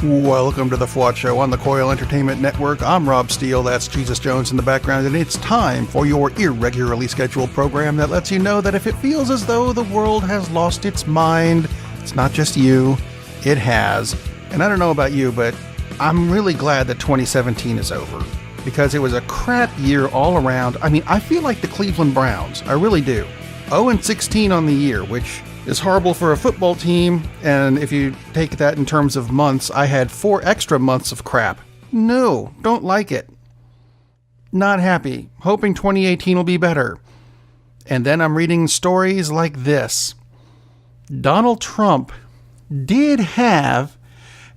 Welcome to the FWOT Show on the Coil Entertainment Network. I'm Rob Steele, that's Jesus Jones in the background, and it's time for your irregularly scheduled program that lets you know that if it feels as though the world has lost its mind, it's not just you, it has. And I don't know about you, but I'm really glad that 2017 is over, because it was a crap year all around. I mean, I feel like the Cleveland Browns, I really do. 0-16 on the year, which is horrible for a football team, and if you take that in terms of months, I had 4 extra months of crap. No, don't like it. Not happy. Hoping 2018 will be better. And then I'm reading stories like this. Donald Trump did have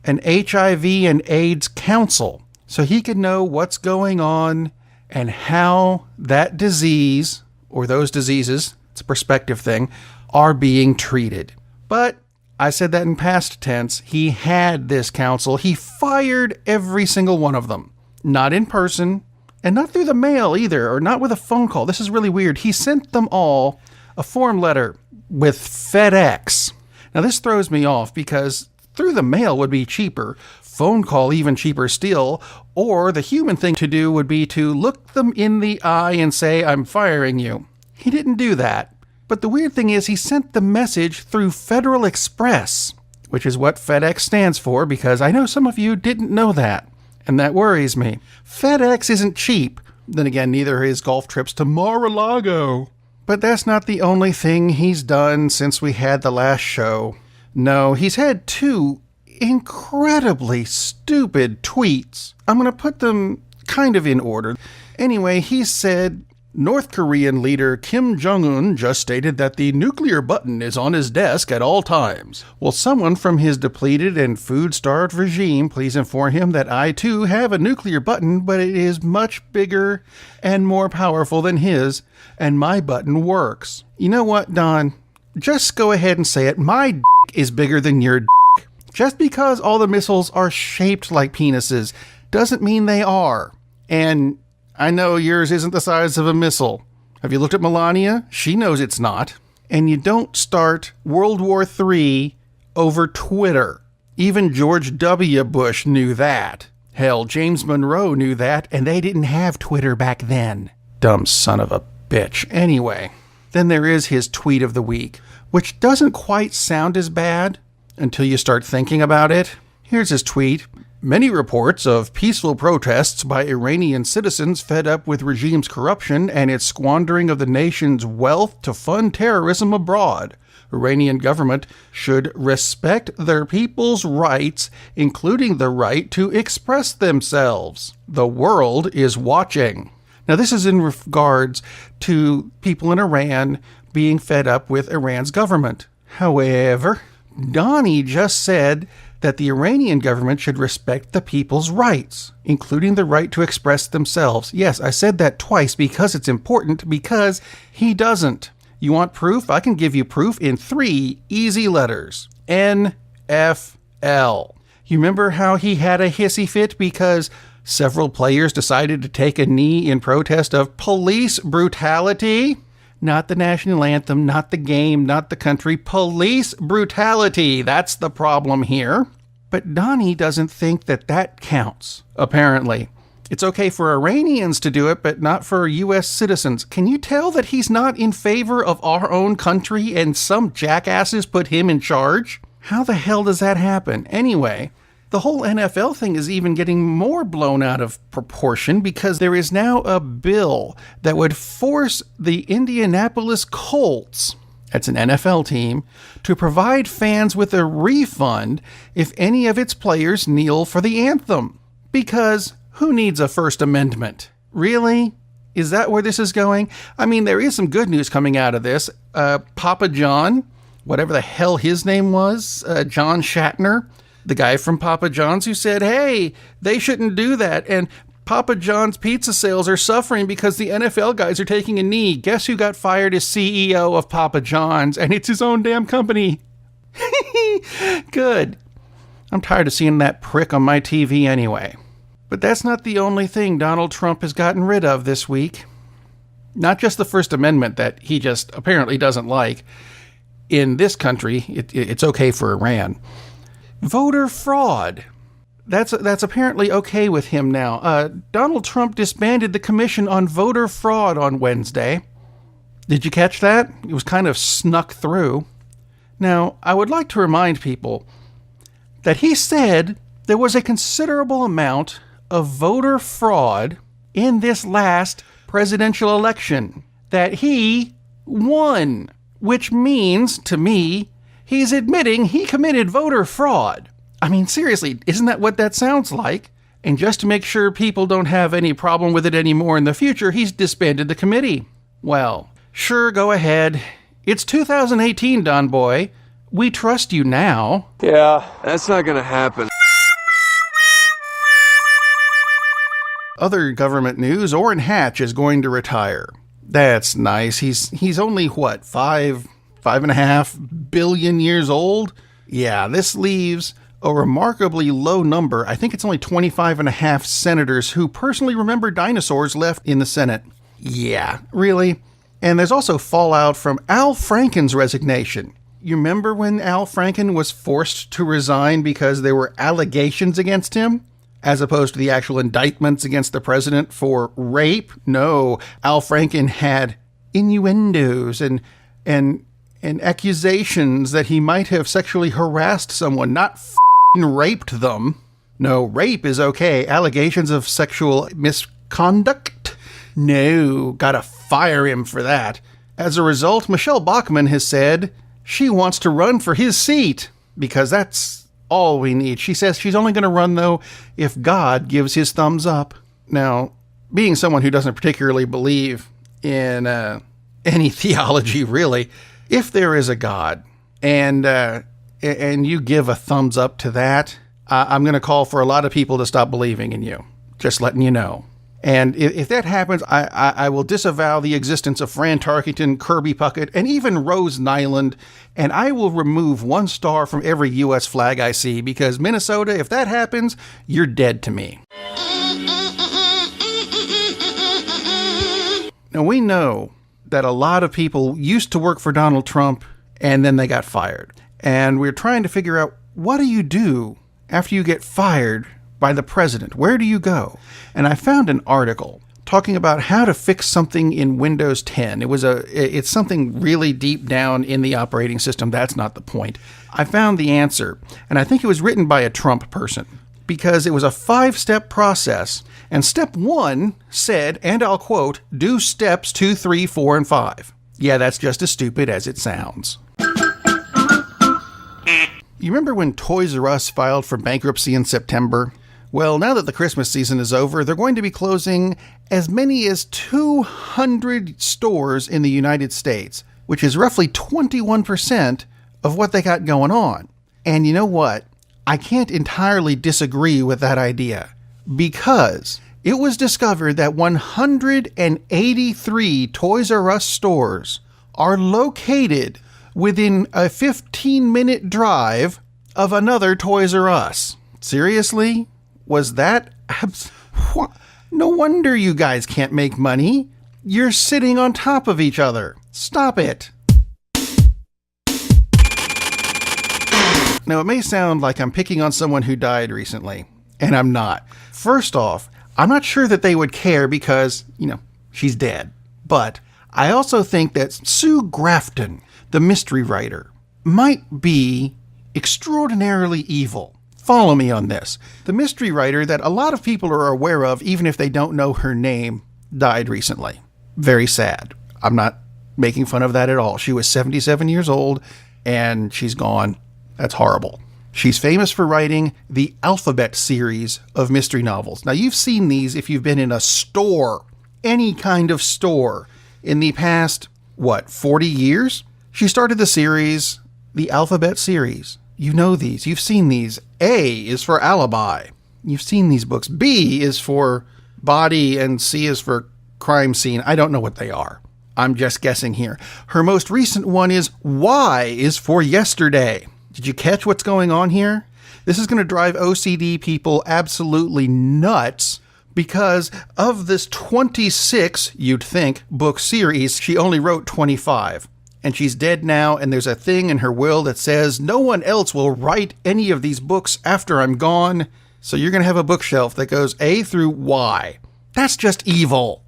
an HIV and AIDS council, so he could know what's going on and how that disease, or those diseases, it's a perspective thing, are being treated. But I said that in past tense. He had this council. He fired every single one of them. Not in person, and not through the mail either, or not with a phone call. This is really weird. He sent them all a form letter with FedEx. Now this throws me off because through the mail would be cheaper, phone call even cheaper still, or the human thing to do would be to look them in the eye and say, "I'm firing you." He didn't do that. But the weird thing is he sent the message through Federal Express, which is what FedEx stands for, because I know some of you didn't know that, and that worries me. FedEx isn't cheap. Then again, neither are his golf trips to Mar-a-Lago. But that's not the only thing he's done since we had the last show. No, he's had 2 incredibly stupid tweets. I'm going to put them kind of in order. Anyway, he said, North Korean leader Kim Jong-un just stated that the nuclear button is on his desk at all times. Will someone from his depleted and food-starved regime please inform him that I too have a nuclear button, but it is much bigger and more powerful than his, and my button works. You know what, Don? Just go ahead and say it. My dick is bigger than your dick. Just because all the missiles are shaped like penises doesn't mean they are. And I know yours isn't the size of a missile. Have you looked at Melania? She knows it's not. And you don't start World War III over Twitter. Even George W. Bush knew that. Hell, James Monroe knew that, and they didn't have Twitter back then. Dumb son of a bitch. Anyway, then there is his tweet of the week, which doesn't quite sound as bad until you start thinking about it. Here's his tweet. Many reports of peaceful protests by Iranian citizens fed up with regime's corruption and its squandering of the nation's wealth to fund terrorism abroad. Iranian government should respect their people's rights, including the right to express themselves. The world is watching. Now, this is in regards to people in Iran being fed up with Iran's government. However, Donnie just said that the Iranian government should respect the people's rights, including the right to express themselves. Yes, I said that twice because it's important, because he doesn't. You want proof? I can give you proof in 3 easy letters. NFL. You remember how he had a hissy fit because several players decided to take a knee in protest of police brutality? Not the national anthem, not the game, not the country. Police brutality. That's the problem here. But Donnie doesn't think that that counts, apparently. It's okay for Iranians to do it, but not for U.S. citizens. Can you tell that he's not in favor of our own country and some jackasses put him in charge? How the hell does that happen? Anyway, the whole NFL thing is even getting more blown out of proportion because there is now a bill that would force the Indianapolis Colts, that's an NFL team, to provide fans with a refund if any of its players kneel for the anthem. Because who needs a First Amendment? Really? Is that where this is going? I mean, there is some good news coming out of this. Papa John, whatever the hell his name was, John Shatner, the guy from Papa John's who said, hey, they shouldn't do that. And Papa John's pizza sales are suffering because the NFL guys are taking a knee. Guess who got fired as CEO of Papa John's? And it's his own damn company. Good. I'm tired of seeing that prick on my TV anyway. But that's not the only thing Donald Trump has gotten rid of this week. Not just the First Amendment that he just apparently doesn't like. In this country, it's okay for Iran. Voter fraud. That's apparently okay with him now. Donald Trump disbanded the Commission on Voter Fraud on Wednesday. Did you catch that? It was kind of snuck through. Now, I would like to remind people that he said there was a considerable amount of voter fraud in this last presidential election that he won, which means, to me, he's admitting he committed voter fraud. I mean, seriously, isn't that what that sounds like? And just to make sure people don't have any problem with it anymore in the future, he's disbanded the committee. Well, sure, go ahead. It's 2018, Don Boy. We trust you now. Yeah, that's not gonna happen. Other government news, Orrin Hatch is going to retire. That's nice. He's only, what, 5.5 billion years old? Yeah, this leaves a remarkably low number. I think it's only 25.5 senators who personally remember dinosaurs left in the Senate. Yeah, really? And there's also fallout from Al Franken's resignation. You remember when Al Franken was forced to resign because there were allegations against him? As opposed to the actual indictments against the president for rape? No, Al Franken had innuendos and accusations that he might have sexually harassed someone, not f***ing raped them. No, rape is okay. Allegations of sexual misconduct? No, gotta fire him for that. As a result, Michelle Bachmann has said she wants to run for his seat because that's all we need. She says she's only going to run, though, if God gives his thumbs up. Now, being someone who doesn't particularly believe in any theology, really, if there is a God and you give a thumbs up to that, I'm going to call for a lot of people to stop believing in you. Just letting you know. And if that happens, I will disavow the existence of Fran Tarkington, Kirby Puckett, and even Rose Nyland, and I will remove 1 star from every U.S. flag I see, because Minnesota, if that happens, you're dead to me. Now, we know that a lot of people used to work for Donald Trump, and then they got fired. And we're trying to figure out, what do you do after you get fired by the president? Where do you go? And I found an article talking about how to fix something in Windows 10. It's something really deep down in the operating system. That's not the point. I found the answer, and I think it was written by a Trump person, because it was a 5-step process. And step 1 said, and I'll quote, do steps 2, 3, 4, and 5. Yeah, that's just as stupid as it sounds. You remember when Toys R Us filed for bankruptcy in September? Well, now that the Christmas season is over, they're going to be closing as many as 200 stores in the United States, which is roughly 21% of what they got going on. And you know what? I can't entirely disagree with that idea, because it was discovered that 183 Toys R Us stores are located within a 15-minute drive of another Toys R Us. Seriously? Was that no wonder you guys can't make money. You're sitting on top of each other. Stop it. Now, it may sound like I'm picking on someone who died recently, and I'm not. First off, I'm not sure that they would care because, she's dead. But I also think that Sue Grafton, the mystery writer, might be extraordinarily evil. Follow me on this. The mystery writer that a lot of people are aware of, even if they don't know her name, died recently. Very sad. I'm not making fun of that at all. She was 77 years old, and she's gone. That's horrible. She's famous for writing the Alphabet series of mystery novels. Now, you've seen these if you've been in a store, any kind of store, in the past, 40 years? She started the series, the Alphabet series. You know these. You've seen these. A is for alibi. You've seen these books. B is for body, and C is for crime scene. I don't know what they are. I'm just guessing here. Her most recent one is Y is for yesterday. Did you catch what's going on here? This is going to drive OCD people absolutely nuts, because of this 26, you'd think, book series, she only wrote 25. And she's dead now, and there's a thing in her will that says no one else will write any of these books after I'm gone. So you're going to have a bookshelf that goes A through Y. That's just evil.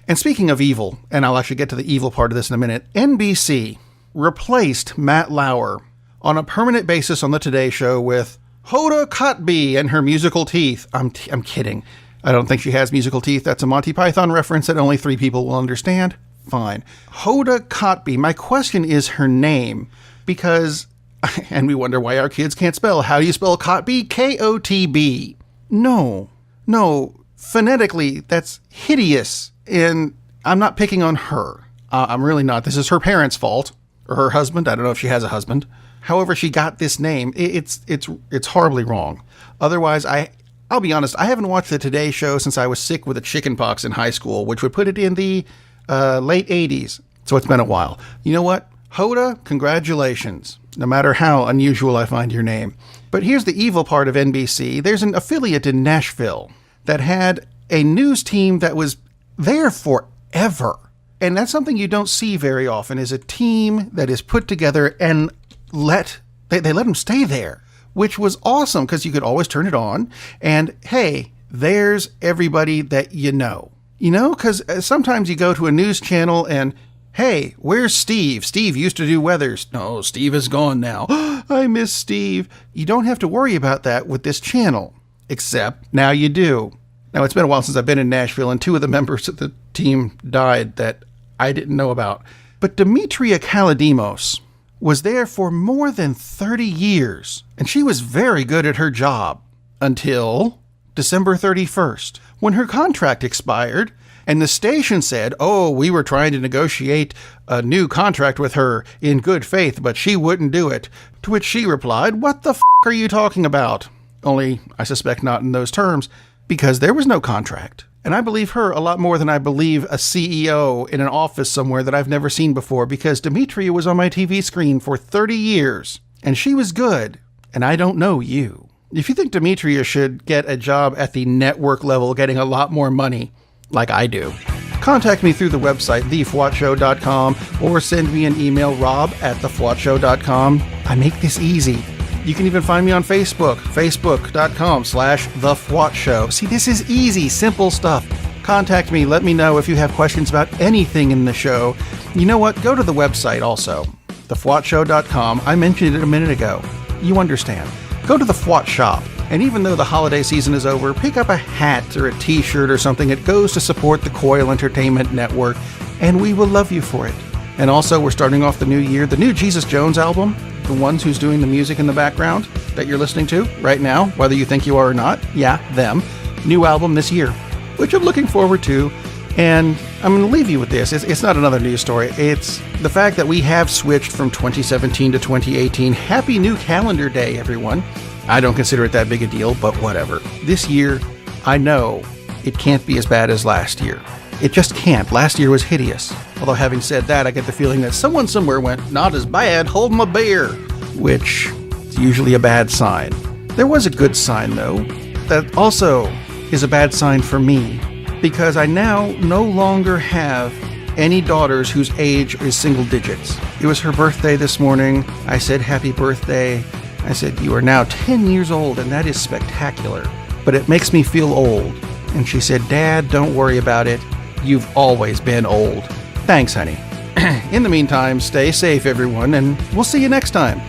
And speaking of evil, and I'll actually get to the evil part of this in a minute, NBC replaced Matt Lauer on a permanent basis on the Today Show with Hoda Kotb and her musical teeth. I'm kidding. I don't think she has musical teeth. That's a Monty Python reference that only 3 people will understand. Fine. Hoda Kotb. My question is her name, because, and we wonder why our kids can't spell. How do you spell Kotb? Kotb. No, phonetically, that's hideous. And I'm not picking on her. I'm really not. This is her parents' fault, or her husband. I don't know if she has a husband. However she got this name, it's horribly wrong. Otherwise, I'll be honest, I haven't watched the Today Show since I was sick with a chicken pox in high school, which would put it in the late 80s. So it's been a while. You know what? Hoda, congratulations. No matter how unusual I find your name. But here's the evil part of NBC. There's an affiliate in Nashville that had a news team that was there forever. And that's something you don't see very often, is a team that is put together and they let them stay there, which was awesome because you could always turn it on. And hey, there's everybody that you know. You know, because sometimes you go to a news channel and, hey, where's Steve? Steve used to do weathers. No, Steve is gone now. I miss Steve. You don't have to worry about that with this channel, except now you do. Now, it's been a while since I've been in Nashville, and 2 of the members of the team died that I didn't know about. But Demetria Kalodimos was there for more than 30 years, and she was very good at her job until December 31st, when her contract expired, and the station said, oh, we were trying to negotiate a new contract with her in good faith, but she wouldn't do it. To which she replied, what the f*** are you talking about? Only, I suspect not in those terms, because there was no contract. And I believe her a lot more than I believe a CEO in an office somewhere that I've never seen before, because Demetria was on my TV screen for 30 years, and she was good, and I don't know you. If you think Demetria should get a job at the network level, getting a lot more money, like I do, contact me through the website, thefwotshow.com, or send me an email, rob@thefwotshow.com. I make this easy. You can even find me on Facebook, facebook.com/thefwotshow. See, this is easy, simple stuff. Contact me. Let me know if you have questions about anything in the show. You know what? Go to the website also, thefwotshow.com. I mentioned it a minute ago. You understand. Go to the FWOT shop. And even though the holiday season is over, pick up a hat or a t-shirt or something that goes to support the Coil Entertainment Network, and we will love you for it. And also, we're starting off the new year, the new Jesus Jones album, the ones who's doing the music in the background that you're listening to right now, whether you think you are or not. Yeah, them. New album this year, which I'm looking forward to. And I'm going to leave you with this. It's not another news story. It's the fact that we have switched from 2017 to 2018. Happy new calendar day, everyone. I don't consider it that big a deal, but whatever. This year, I know it can't be as bad as last year. It just can't. Last year was hideous. Although having said that, I get the feeling that someone somewhere went, not as bad, hold my beer, which is usually a bad sign. There was a good sign, though, that also is a bad sign for me, because I now no longer have any daughters whose age is single digits. It was her birthday this morning. I said, happy birthday. I said, you are now 10 years old, and that is spectacular, but it makes me feel old. And she said, Dad, don't worry about it. You've always been old. Thanks, honey. In the meantime, stay safe, everyone, and we'll see you next time.